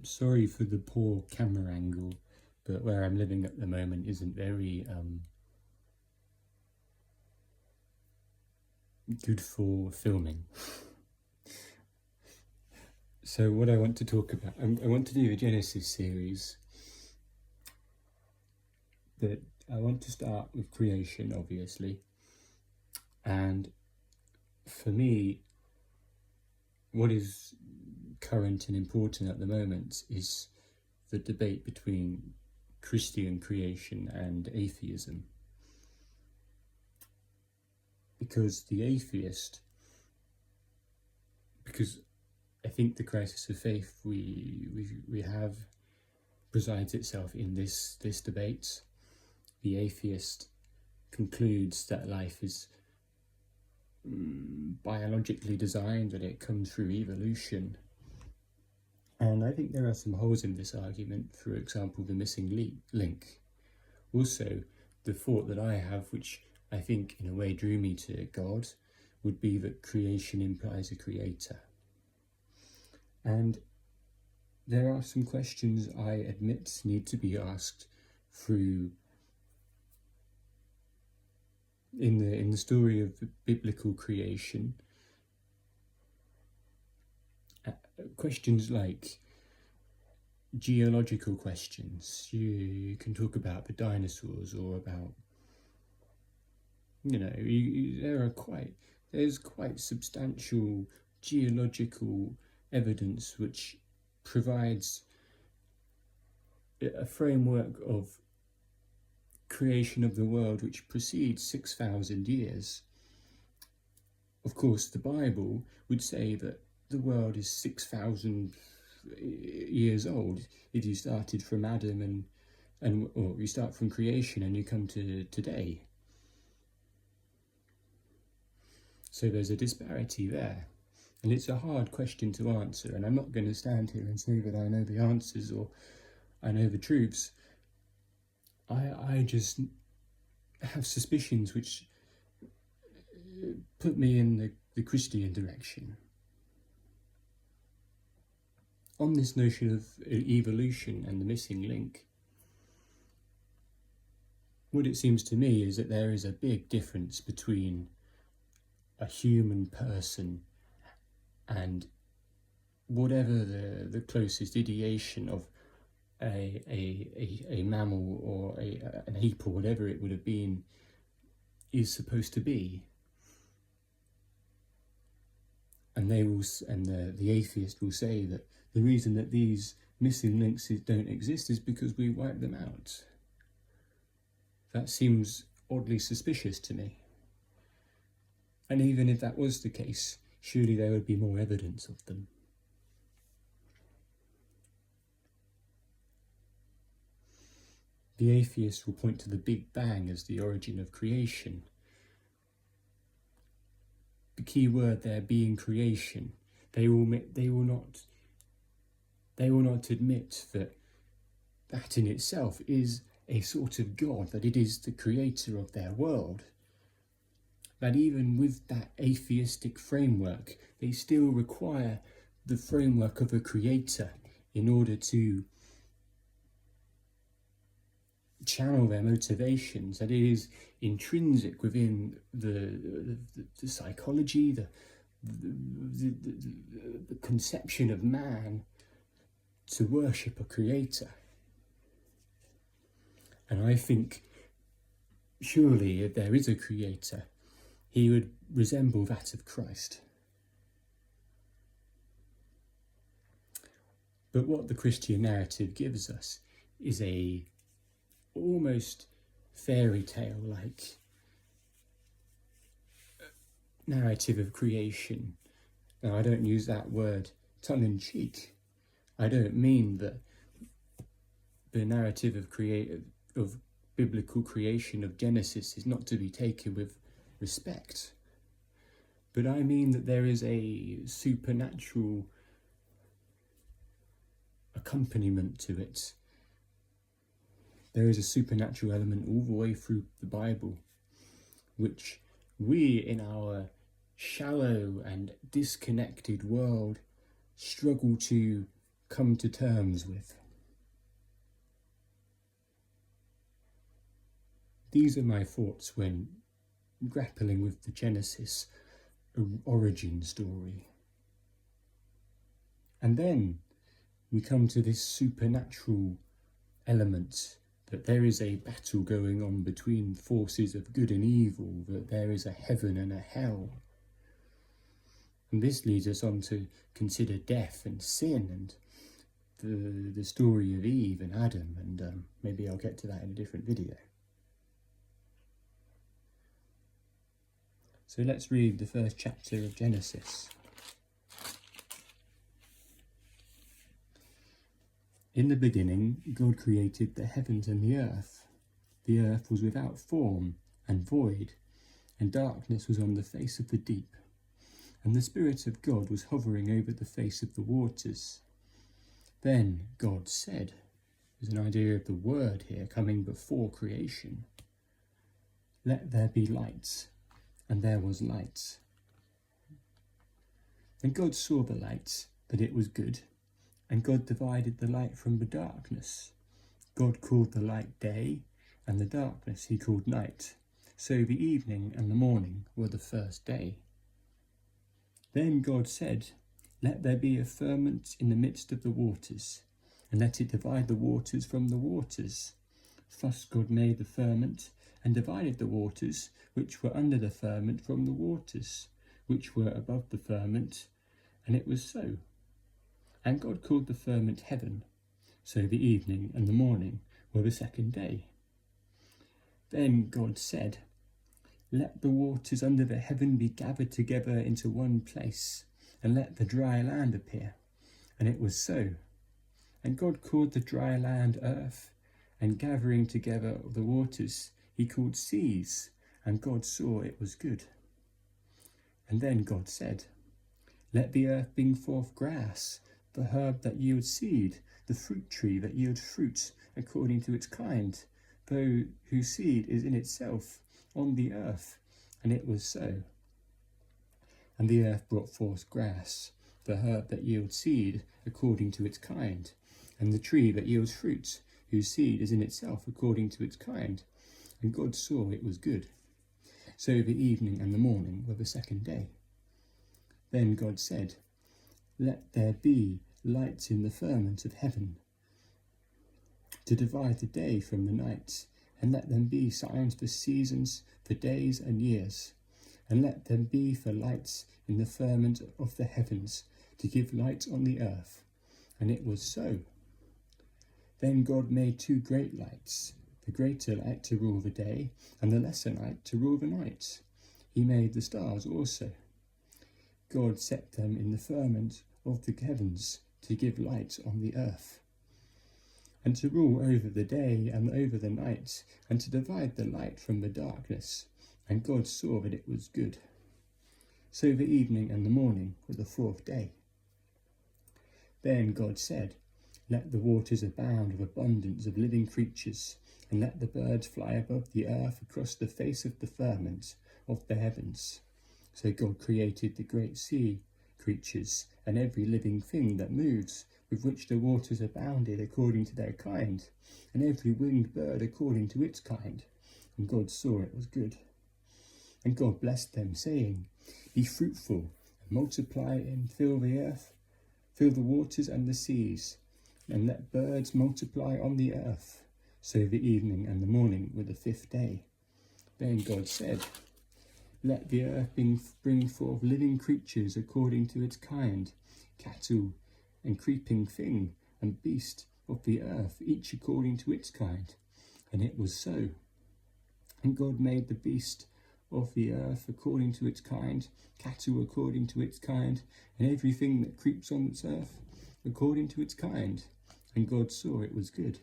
Sorry for the poor camera angle, but where I'm living at the moment isn't very good for filming. So what I want to talk about, I want to do a Genesis series. That I want to start with creation, obviously, and for me, what is current and important at the moment is the debate between Christian creation and atheism. Because I think the crisis of faith we have resides itself in this debate. The atheist concludes that life is biologically designed, that it comes through evolution. And I think there are some holes in this argument, for example, the missing link. Also, the thought that I have, which I think in a way drew me to God, would be that creation implies a creator. And there are some questions I admit need to be asked through in the story of biblical creation. Questions like geological questions. You can talk about the dinosaurs, or about, there's quite substantial geological evidence which provides a framework of creation of the world which precedes 6,000 years. Of course, the Bible would say that the world is 6,000 years old. If you started from Adam or you start from creation and you come to today. So there's a disparity there. And it's a hard question to answer, and I'm not going to stand here and say that I know the answers or I know the truths. I just have suspicions which put me in the Christian direction. On this notion of evolution and the missing link, what it seems to me is that there is a big difference between a human person and whatever the closest ideation of a mammal or an ape or whatever it would have been is supposed to be. And the atheist will say that the reason that these missing links don't exist is because we wiped them out. That seems oddly suspicious to me. And even if that was the case, surely there would be more evidence of them. The atheists will point to the Big Bang as the origin of creation. The key word there being creation. They will not admit that in itself is a sort of God, that it is the creator of their world. That even with that atheistic framework, they still require the framework of a creator in order to channel their motivations, that it is intrinsic within the psychology, the conception of man to worship a creator. And I think surely if there is a creator, he would resemble that of Christ. But what the Christian narrative gives us is a almost fairy tale like narrative of creation. Now, I don't use that word tongue in cheek. I don't mean that the narrative of biblical creation of Genesis is not to be taken with respect. But I mean that there is a supernatural accompaniment to it. There is a supernatural element all the way through the Bible, which we in our shallow and disconnected world struggle to come to terms with. These are my thoughts when grappling with the Genesis origin story. And then we come to this supernatural element, that there is a battle going on between forces of good and evil, that there is a heaven and a hell. And this leads us on to consider death and sin and the story of Eve and Adam, and maybe I'll get to that in a different video. So let's read the first chapter of Genesis. In the beginning, God created the heavens and the earth. The earth was without form and void, and darkness was on the face of the deep. And the Spirit of God was hovering over the face of the waters. Then God said, there's an idea of the word here coming before creation, "Let there be light," and there was light. And God saw the light, that it was good, and God divided the light from the darkness. God called the light day, and the darkness he called night. So the evening and the morning were the first day. Then God said, "Let there be a firmament in the midst of the waters, and let it divide the waters from the waters." Thus God made the firmament, and divided the waters which were under the firmament from the waters which were above the firmament, and it was so. And God called the firmament heaven. So the evening and the morning were the second day. Then God said, "Let the waters under the heaven be gathered together into one place, and let the dry land appear." And it was so. And God called the dry land earth, and gathering together of the waters he called seas, and God saw it was good. And then God said, "Let the earth bring forth grass, the herb that yields seed, the fruit tree that yields fruit according to its kind, though whose seed is in itself on the earth." And it was so. And the earth brought forth grass, the herb that yields seed according to its kind, and the tree that yields fruit, whose seed is in itself according to its kind. And God saw it was good. So the evening and the morning were the second day. Then God said, "Let there be lights in the firmament of heaven, to divide the day from the night, and let them be signs for seasons, for days and years. And let them be for lights in the firmament of the heavens, to give light on the earth." And it was so. Then God made two great lights, the greater light to rule the day, and the lesser light to rule the night. He made the stars also. God set them in the firmament of the heavens to give light on the earth, and to rule over the day and over the night, and to divide the light from the darkness. And God saw that it was good. So the evening and the morning were the fourth day. Then God said, "Let the waters abound with abundance of living creatures, and let the birds fly above the earth across the face of the firmament of the heavens." So God created the great sea creatures and every living thing that moves, with which the waters abounded according to their kind, and every winged bird according to its kind. And God saw it was good. And God blessed them, saying, "Be fruitful, and multiply and fill the earth, fill the waters and the seas, and let birds multiply on the earth." So the evening and the morning were the fifth day. Then God said, "Let the earth bring forth living creatures according to its kind, cattle and creeping thing, and beast of the earth, each according to its kind." And it was so. And God made the beast of the earth according to its kind, cattle according to its kind, and everything that creeps on its earth according to its kind. And God saw it was good.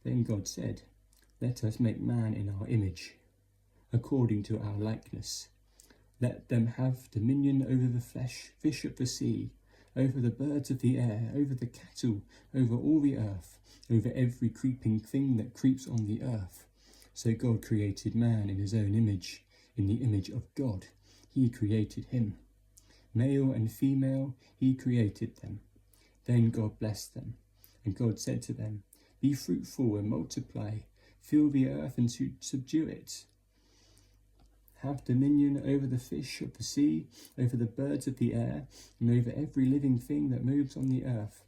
Then God said, "Let us make man in our image, according to our likeness. Let them have dominion over the fish of the sea, over the birds of the air, over the cattle, over all the earth, over every creeping thing that creeps on the earth." So God created man in his own image. In the image of God he created him. Male and female he created them. Then God blessed them, and God said to them, "Be fruitful and multiply, fill the earth and subdue it. Have dominion over the fish of the sea, over the birds of the air, and over every living thing that moves on the earth."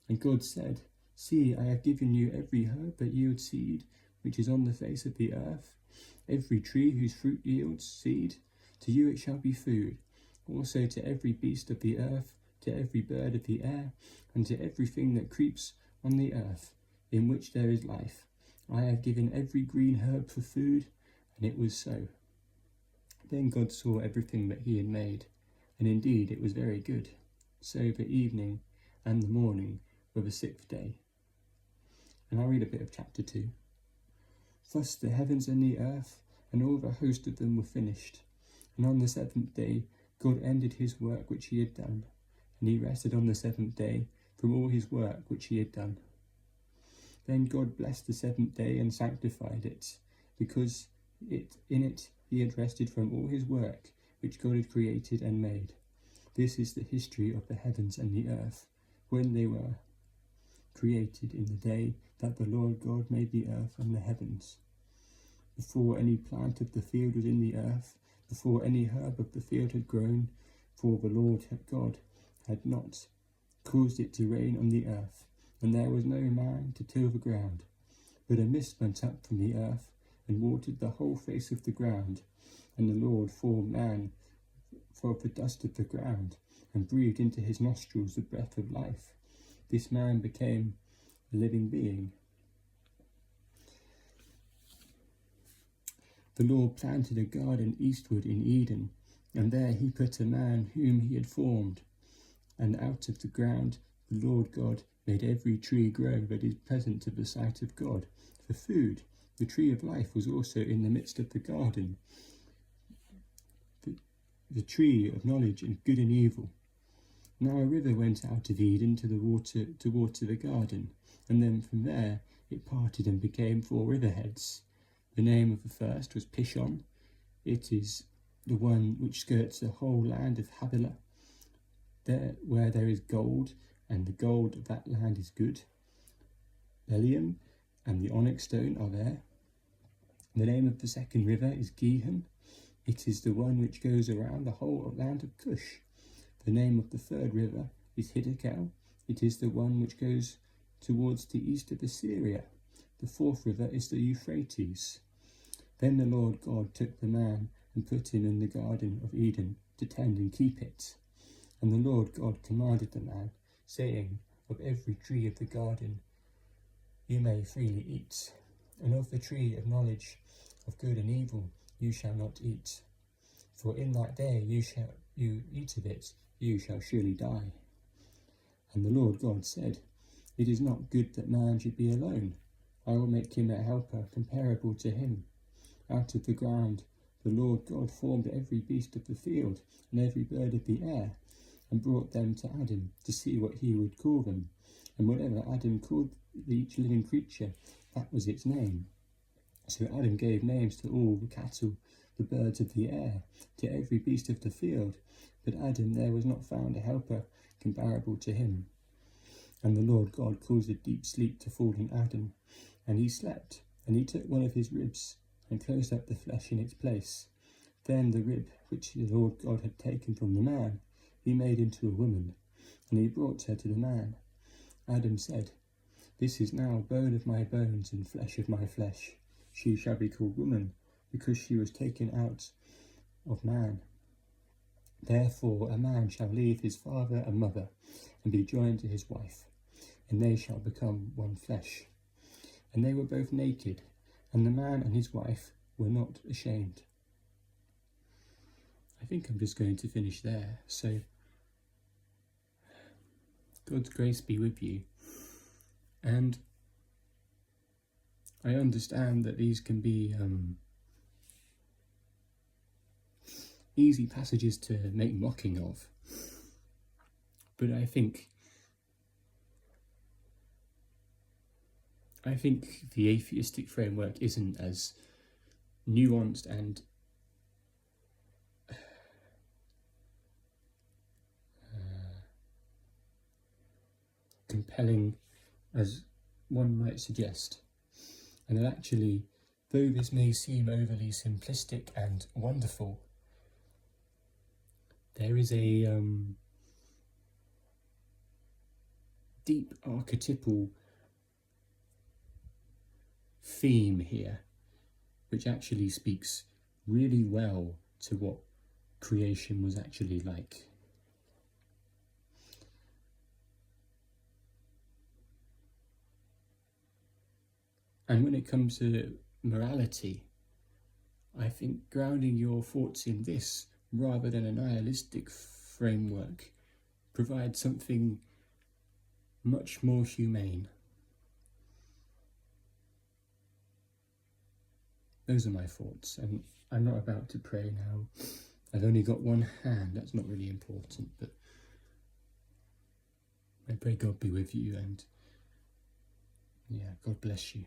And God said, "See, I have given you every herb that yields seed, which is on the face of the earth, every tree whose fruit yields seed. To you it shall be food. Also to every beast of the earth, to every bird of the air, and to everything that creeps on the earth, in which there is life. I have given every green herb for food." And it was so. Then God saw everything that he had made, and indeed it was very good. So the evening and the morning were the sixth day. And I'll read a bit of chapter 2. "Thus the heavens and the earth and all the host of them were finished. And on the seventh day God ended his work which he had done, and he rested on the seventh day from all his work which he had done. Then God blessed the seventh day and sanctified it, because in it he had rested from all his work which God had created and made. This is the history of the heavens and the earth, when they were created in the day that the Lord God made the earth and the heavens. Before any plant of the field was in the earth, before any herb of the field had grown, for the Lord God had not caused it to rain on the earth, and there was no man to till the ground. But a mist went up from the earth, and watered the whole face of the ground. And the Lord formed man from the dust of the ground, and breathed into his nostrils the breath of life. This man became a living being. The Lord planted a garden eastward in Eden, and there he put a man whom he had formed. And out of the ground the Lord God made every tree grow that is pleasant to the sight of God, for food. The tree of life was also in the midst of the garden, the tree of knowledge of good and evil. Now a river went out of Eden to water the garden, and then from there it parted and became 4 riverheads. The name of the first was Pishon. It is the one which skirts the whole land of Havilah, where there is gold, and the gold of that land is good. Belium and the onyx stone are there. The name of the second river is Gihon. It is the one which goes around the whole land of Cush. The name of the third river is Hiddekel. It is the one which goes towards the east of Assyria. The fourth river is the Euphrates. Then the Lord God took the man and put him in the garden of Eden to tend and keep it. And the Lord God commanded the man, saying, "Of every tree of the garden you may freely eat, and of the tree of knowledge of good and evil you shall not eat. For in that day you eat of it, you shall surely die." And the Lord God said, "It is not good that man should be alone. I will make him a helper comparable to him." Out of the ground the Lord God formed every beast of the field and every bird of the air, and brought them to Adam to see what he would call them. And whatever Adam called each living creature, that was its name. So Adam gave names to all the cattle, the birds of the air, to every beast of the field. But Adam there was not found a helper comparable to him. And the Lord God caused a deep sleep to fall on Adam, and he slept. And he took one of his ribs, and closed up the flesh in its place. Then the rib which the Lord God had taken from the man, he made into a woman, and he brought her to the man. Adam said, "This is now bone of my bones and flesh of my flesh. She shall be called woman, because she was taken out of man. Therefore a man shall leave his father and mother, and be joined to his wife, and they shall become one flesh." And they were both naked, and the man and his wife were not ashamed. I think I'm just going to finish there. So, God's grace be with you. And I understand that these can be easy passages to make mocking of. But I think the atheistic framework isn't as nuanced and compelling as one might suggest. And that actually, though this may seem overly simplistic and wonderful, there is a deep archetypal theme here, which actually speaks really well to what creation was actually like. And when it comes to morality, I think grounding your thoughts in this rather than a nihilistic framework provides something much more humane. Those are my thoughts, and I'm not about to pray now. I've only got one hand, that's not really important, but I pray God be with you, and yeah, God bless you.